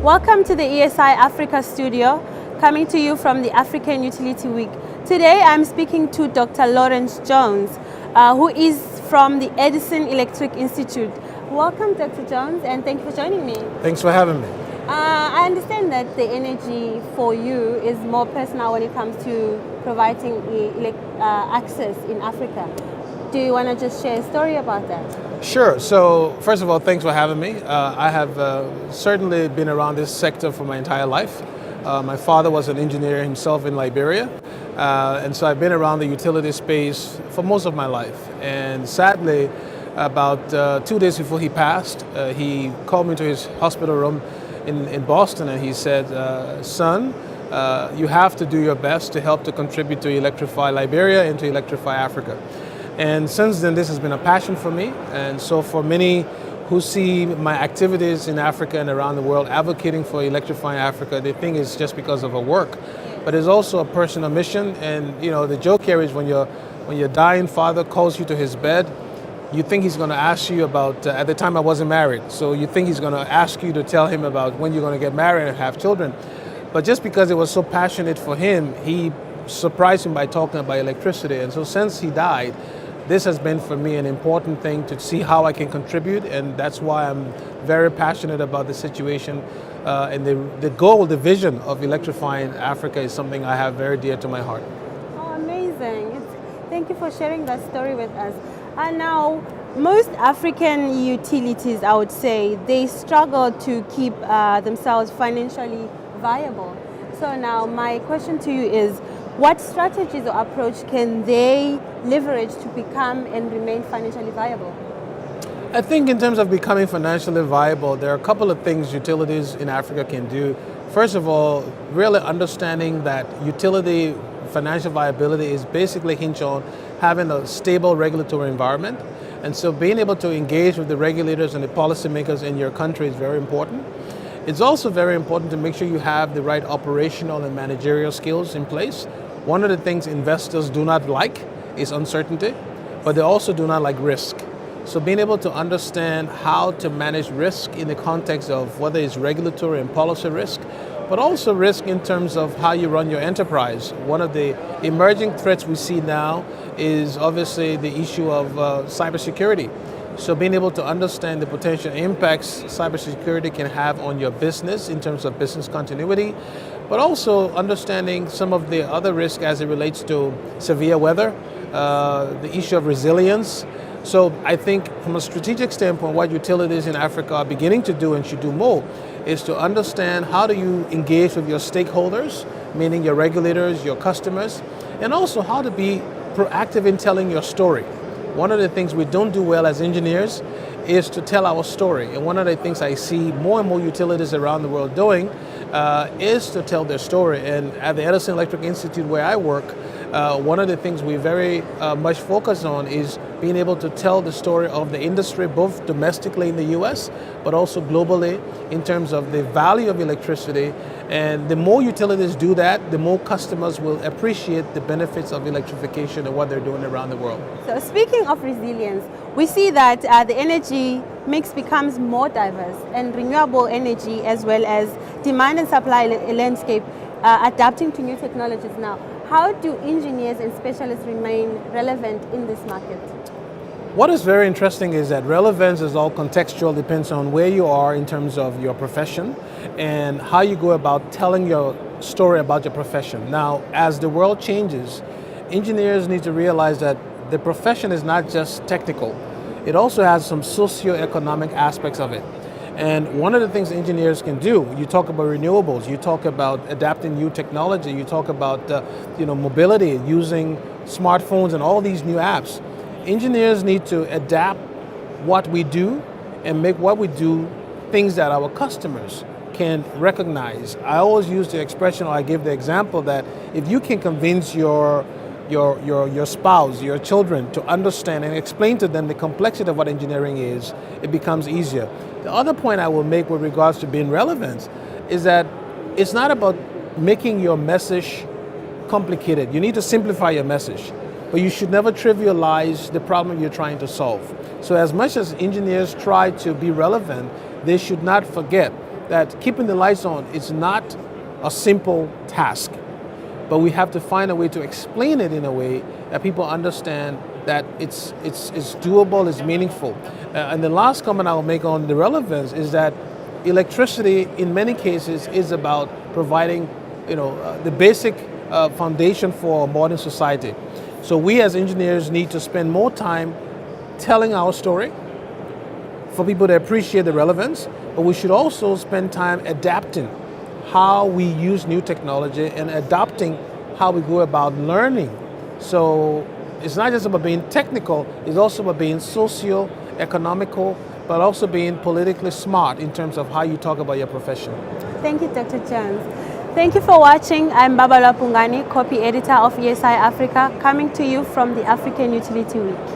Welcome to the ESI Africa studio, coming to you from the African Utility Week. Today I'm speaking to Dr. Lawrence Jones, who is from the Edison Electric Institute. Welcome, Dr. Jones, and thank you for joining me. Thanks for having me. I understand that the energy for you is more personal when it comes to providing access in Africa. Do you want to just share a story about that? Sure. So first of all, thanks for having me. I have certainly been around this sector for my entire life. My father was an engineer himself in Liberia, and so I've been around the utility space for most of my life. And sadly, about 2 days before he passed, he called me to his hospital room in Boston, and he said, son, you have to do your best to help to contribute to electrify Liberia and to electrify Africa. And since then, this has been a passion for me. And so for many who see my activities in Africa and around the world advocating for electrifying Africa, they think it's just because of a work. But it's also a personal mission. And you know, the joke here is when your dying father calls you to his bed, you think he's going to ask you about, at the time I wasn't married, so you think he's going to ask you to tell him about when you're going to get married and have children. But just because it was so passionate for him, he surprised him by talking about electricity. And so since he died, this has been for me an important thing to see how I can contribute, and that's why I'm very passionate about the situation. And the goal, the vision of electrifying Africa is something I have very dear to my heart. Oh, amazing. Thank you for sharing that story with us. And now, most African utilities, I would say, they struggle to keep themselves financially viable. So now my question to you is, what strategies or approach can they leverage to become and remain financially viable? I think in terms of becoming financially viable, there are a couple of things utilities in Africa can do. First of all, really understanding that utility financial viability is basically hinged on having a stable regulatory environment. And so being able to engage with the regulators and the policymakers in your country is very important. It's also very important to make sure you have the right operational and managerial skills in place. One of the things investors do not like is uncertainty, but they also do not like risk. So being able to understand how to manage risk in the context of whether it's regulatory and policy risk, but also risk in terms of how you run your enterprise. One of the emerging threats we see now is obviously the issue of cybersecurity. So being able to understand the potential impacts cybersecurity can have on your business in terms of business continuity, but also understanding some of the other risks as it relates to severe weather, the issue of resilience. So I think from a strategic standpoint, what utilities in Africa are beginning to do and should do more is to understand how do you engage with your stakeholders, meaning your regulators, your customers, and also how to be proactive in telling your story. One of the things we don't do well as engineers is to tell our story. And one of the things I see more and more utilities around the world doing is to tell their story. And at the Edison Electric Institute where I work, one of the things we very much focus on is being able to tell the story of the industry, both domestically in the US, but also globally in terms of the value of electricity. And the more utilities do that, the more customers will appreciate the benefits of electrification and what they're doing around the world. So speaking of resilience, we see that the energy mix becomes more diverse, and renewable energy as well as demand and supply landscape adapting to new technologies now. How do engineers and specialists remain relevant in this market? What is very interesting is that relevance is all contextual, depends on where you are in terms of your profession and how you go about telling your story about your profession. Now, as the world changes, engineers need to realize that the profession is not just technical. It also has some socio-economic aspects of it. And one of the things engineers can do, you talk about renewables, you talk about adapting new technology, you talk about mobility, using smartphones and all these new apps. Engineers need to adapt what we do and make what we do things that our customers can recognize. I always use the expression, or I give the example that if you can convince your spouse, your children to understand and explain to them the complexity of what engineering is, it becomes easier. The other point I will make with regards to being relevant is that it's not about making your message complicated. You need to simplify your message, but you should never trivialize the problem you're trying to solve. So as much as engineers try to be relevant, they should not forget that keeping the lights on is not a simple task, but we have to find a way to explain it in a way that people understand that it's doable, it's meaningful. And the last comment I will make on the relevance is that electricity, in many cases, is about providing, the basic foundation for a modern society. So we as engineers need to spend more time telling our story for people to appreciate the relevance, but we should also spend time adapting how we use new technology and adapting how we go about learning. So it's not just about being technical, it's also about being socio-economical, but also being politically smart in terms of how you talk about your profession. Thank you, Dr. Jones. Thank you for watching. I'm Babala Pungani, copy editor of ESI Africa, coming to you from the African Utility Week.